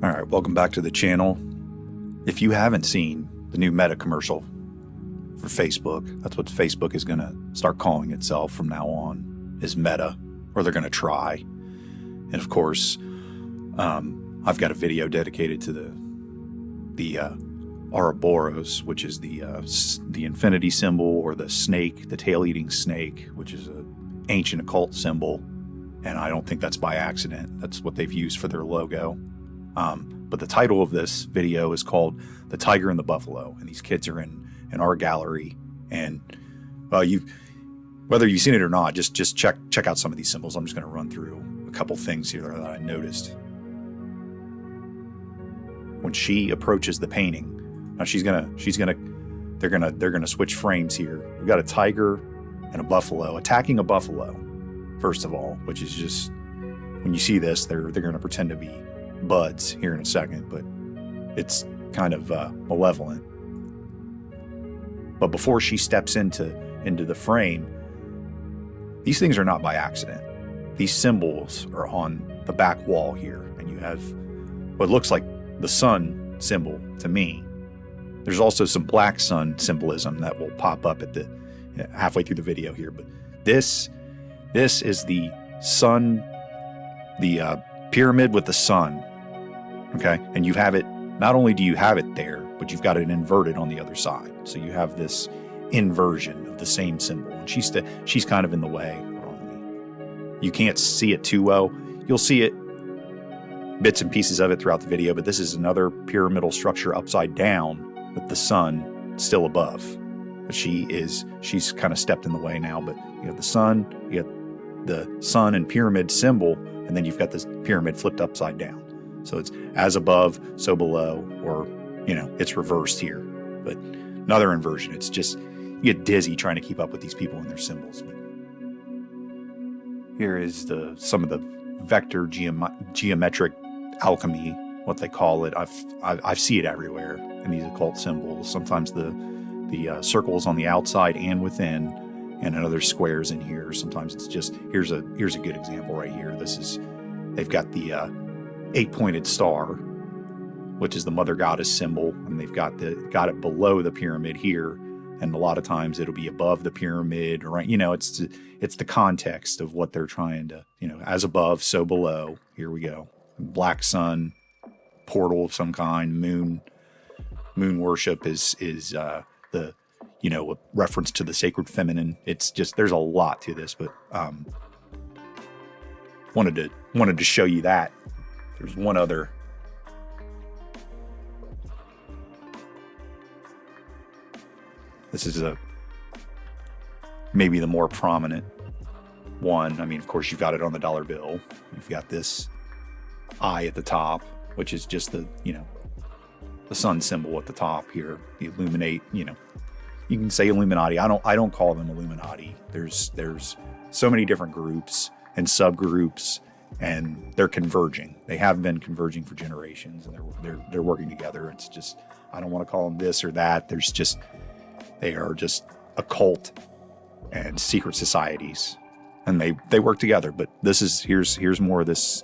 All right, welcome back to the channel. If you haven't seen the new Meta commercial for Facebook, that's what Facebook is going to start calling itself from now on, is Meta, or they're going to try. And of course, I've got a video dedicated to the Ouroboros, which is the infinity symbol, or the snake, the tail-eating snake, which is an ancient occult symbol. And I don't think that's by accident. That's what they've used for their logo. But the title of this video is called The Tiger and the Buffalo. And these kids are in our gallery. And whether you've seen it or not, just check out some of these symbols. I'm just going to run through a couple things here that I noticed. When she approaches the painting, now they're gonna switch frames here. We've got a tiger and a buffalo attacking a buffalo, first of all, which is just, when you see this, they're gonna pretend to be buds here in a second, but it's kind of malevolent. But before she steps into the frame, these things are not by accident. These symbols are on the back wall here, and you have what looks like the sun symbol to me. There's also some black sun symbolism that will pop up at the halfway through the video here, but this is the sun, the pyramid with the sun. Okay, and you have it. Not only do you have it there, but you've got it inverted on the other side. So you have this inversion of the same symbol, and she's kind of in the way. You can't see it too well. You'll see it, bits and pieces of it throughout the video, but this is another pyramidal structure upside down with the sun still above. But she's kind of stepped in the way now, but you have the sun, you got the sun and pyramid symbol, and then you've got this pyramid flipped upside down. So it's as above, so below, or, it's reversed here. But another inversion. It's just, you get dizzy trying to keep up with these people and their symbols. But here is some of the vector geometric alchemy, what they call it. I see it everywhere in these occult symbols. Sometimes the circles on the outside and within, and another squares in here. Sometimes it's just, here's a good example right here. They've got the 8-pointed star, which is the mother goddess symbol, and they've got it below the pyramid here. And a lot of times it'll be above the pyramid, right? It's the context of what they're trying to, as above, so below. Here we go. Black sun, portal of some kind, moon worship is a reference to the sacred feminine. It's just, there's a lot to this, but wanted to show you that. There's one other. This is maybe the more prominent one. I mean, of course, you've got it on the dollar bill. You've got this eye at the top, which is just the sun symbol at the top here. The Illuminate, you can say Illuminati. I don't call them Illuminati. There's so many different groups and subgroups, and they're converging. They have been converging for generations, and they're working together. It's just, I don't want to call them this or that. They are just occult and secret societies, and they work together. But here's more of this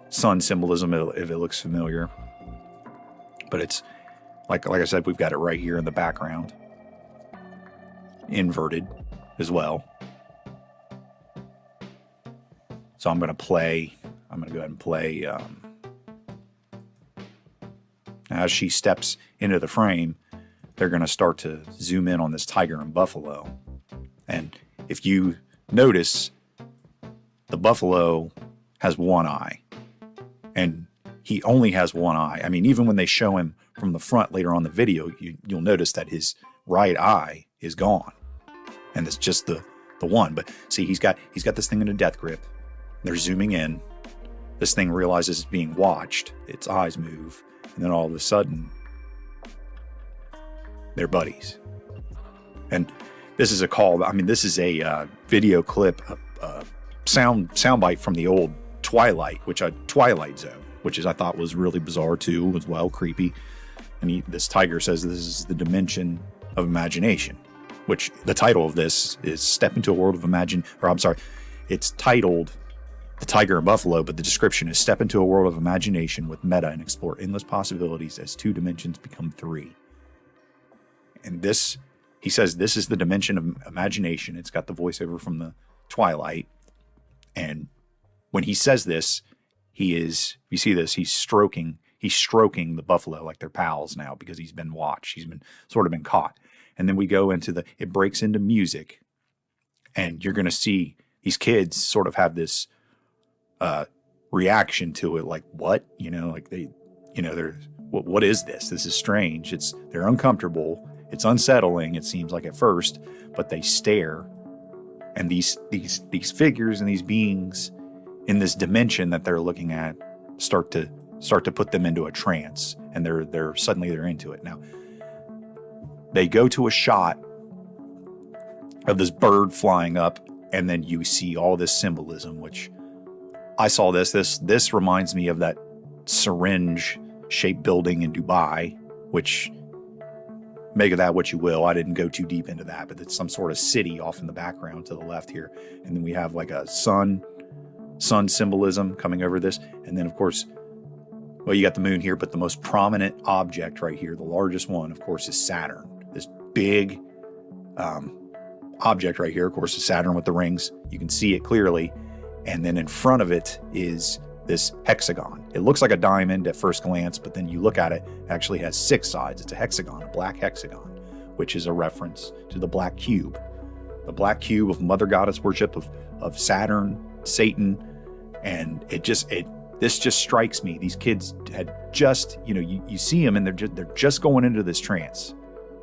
sun symbolism, if it looks familiar. But it's like I said, we've got it right here in the background, inverted as well. So I'm going to go ahead and play. As she steps into the frame, they're going to start to zoom in on this tiger and buffalo. And if you notice, the buffalo has one eye, and he only has one eye. I mean, even when they show him from the front later on in the video, you'll notice that his right eye is gone, and it's just the one. But see, he's got this thing in a death grip. They're zooming in. This thing realizes it's being watched. Its eyes move, and then all of a sudden, they're buddies. And this is a call. I mean, this is a video clip, soundbite from the old Twilight Zone, which I thought was really bizarre too, as well, creepy. And this tiger says this is the dimension of imagination, which the title of this is "Step into a World of Imagine." Or I'm sorry, it's titled the tiger and buffalo, but the description is step into a world of imagination with meta and explore endless possibilities as 2 dimensions become 3. And this, he says, this is the dimension of imagination. It's got the voiceover from the Twilight. And when he says this, he is, you see this, he's stroking the buffalo like they're pals now because he's been watched. He's been sort of been caught. And then we go into it breaks into music, and you're going to see these kids sort of have this reaction to it. Like, what, like they're, what is this? This is strange. They're uncomfortable. It's unsettling. It seems like at first, but they stare. And these figures and these beings in this dimension that they're looking at start to put them into a trance, and they're suddenly into it. Now, they go to a shot of this bird flying up, and then you see all this symbolism, which I saw this reminds me of that syringe-shaped building in Dubai, which, make of that what you will. I didn't go too deep into that, but it's some sort of city off in the background to the left here. And then we have like a sun symbolism coming over this. And then, of course, well, you got the moon here, but the most prominent object right here, the largest one, of course, is Saturn. This big object right here, of course, is Saturn with the rings. You can see it clearly. And then in front of it is this hexagon. It looks like a diamond at first glance, but then you look at it, it actually has 6 sides. It's a hexagon, a black hexagon, which is a reference to the black cube. The black cube of mother goddess worship of Saturn, Satan. And this just strikes me. These kids had just, you see them and they're just going into this trance.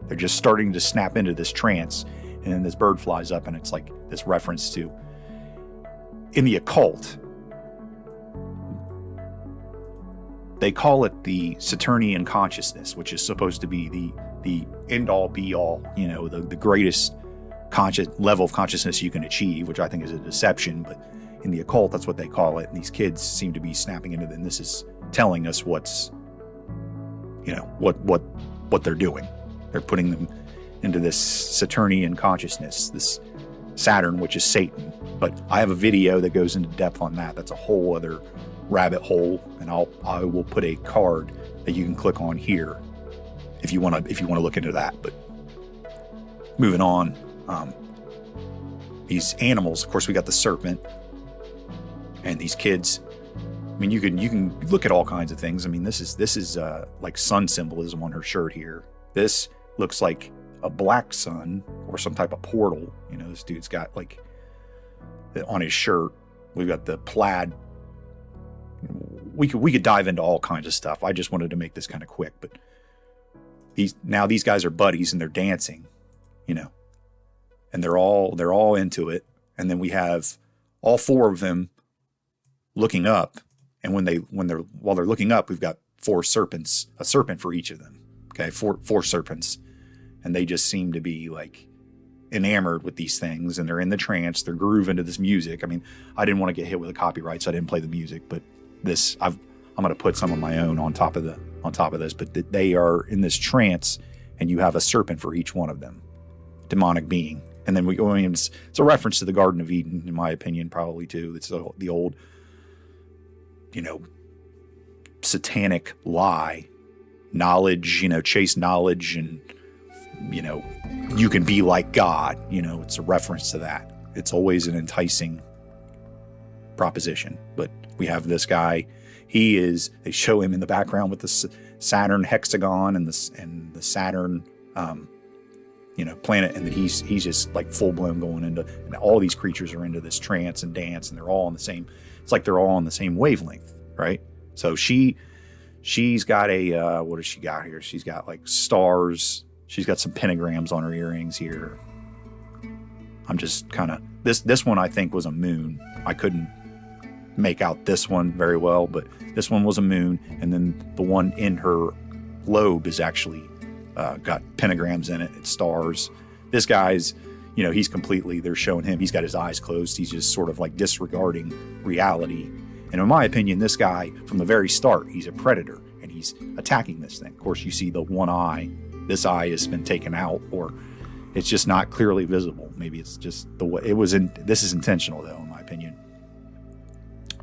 They're just starting to snap into this trance. And then this bird flies up, and it's like this reference to, in the occult, they call it the Saturnian consciousness, which is supposed to be the end all be all, the greatest level of consciousness you can achieve, which I think is a deception. But in the occult, that's what they call it. And these kids seem to be snapping into it. And this is telling us what's, what they're doing. They're putting them into this Saturnian consciousness, this Saturn, which is Satan. But I have a video that goes into depth on that. That's a whole other rabbit hole, and I will put a card that you can click on here if you want to look into that. But moving on, these animals, of course, we got the serpent, and these kids. I mean, you can look at all kinds of things. I mean, this is like sun symbolism on her shirt here. This looks like a black sun or some type of portal. This dude's got like on his shirt. We've got the plaid. We could dive into all kinds of stuff. I just wanted to make this kind of quick, but these guys are buddies and they're dancing, and they're all into it. And then we have all 4 of them looking up, and while they're looking up, we've got 4 serpents, a serpent for each of them. Okay, four serpents, and they just seem to be like enamored with these things, and they're in the trance. They're grooving to this music. I mean, I didn't want to get hit with a copyright, so I didn't play the music. But I'm going to put some of my own on top of this. But they are in this trance, and you have a serpent for each one of them, demonic being. And then it's a reference to the Garden of Eden, in my opinion, probably too. It's the old, satanic lie, knowledge. Chase knowledge and. You can be like God. It's a reference to that. It's always an enticing proposition. But we have this guy. They show him in the background with the Saturn hexagon and the Saturn, planet, and then he's just like full blown going into, and all these creatures are into this trance and dance, and they're all on the same. It's like they're all on the same wavelength, right? So she's got a what does she got here? She's got like stars. She's got some pentagrams on her earrings here. I'm just kind of... This one, I think, was a moon. I couldn't make out this one very well, but this one was a moon. And then the one in her lobe is actually got pentagrams in it. It's stars. This guy's, he's completely... They're showing him. He's got his eyes closed. He's just sort of like disregarding reality. And in my opinion, this guy, from the very start, he's a predator. And he's attacking this thing. Of course, you see the one eye. This eye has been taken out, or it's just not clearly visible. Maybe it's just the way it was. This is intentional, though, in my opinion.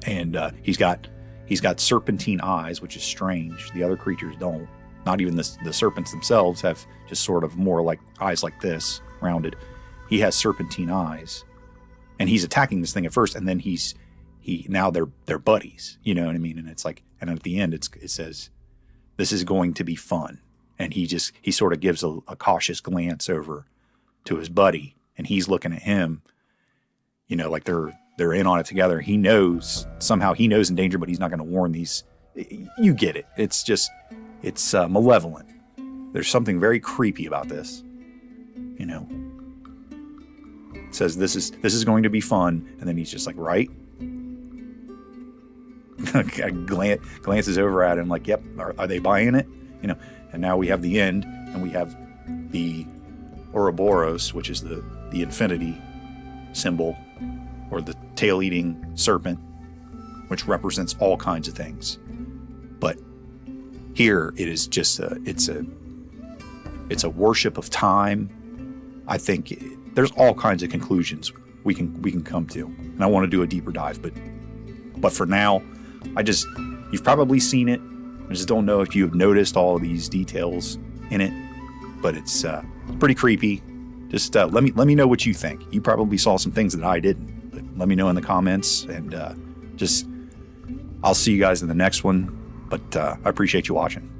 And he's got serpentine eyes, which is strange. The other creatures don't. Not even the serpents themselves have just sort of more like eyes like this, rounded. He has serpentine eyes, and he's attacking this thing at first, and then now they're buddies. You know what I mean? And it's like, and at the end it says, "This is going to be fun." And he sort of gives a cautious glance over to his buddy, and he's looking at him. You know, like they're in on it together. He knows in danger, but he's not going to warn these. You get it. It's malevolent. There's something very creepy about this. You know, it says this is going to be fun, and then he's just like, right. Glances over at him like, yep. Are they buying it? You know. And now we have the end, and we have the Ouroboros, which is the infinity symbol, or the tail-eating serpent, which represents all kinds of things. But here it is just it's a worship of time. I think there's all kinds of conclusions we can come to, and I want to do a deeper dive. But for now, you've probably seen it. I just don't know if you've noticed all of these details in it, but it's pretty creepy. Just let me know what you think. You probably saw some things that I didn't, but let me know in the comments, and I'll see you guys in the next one. But I appreciate you watching.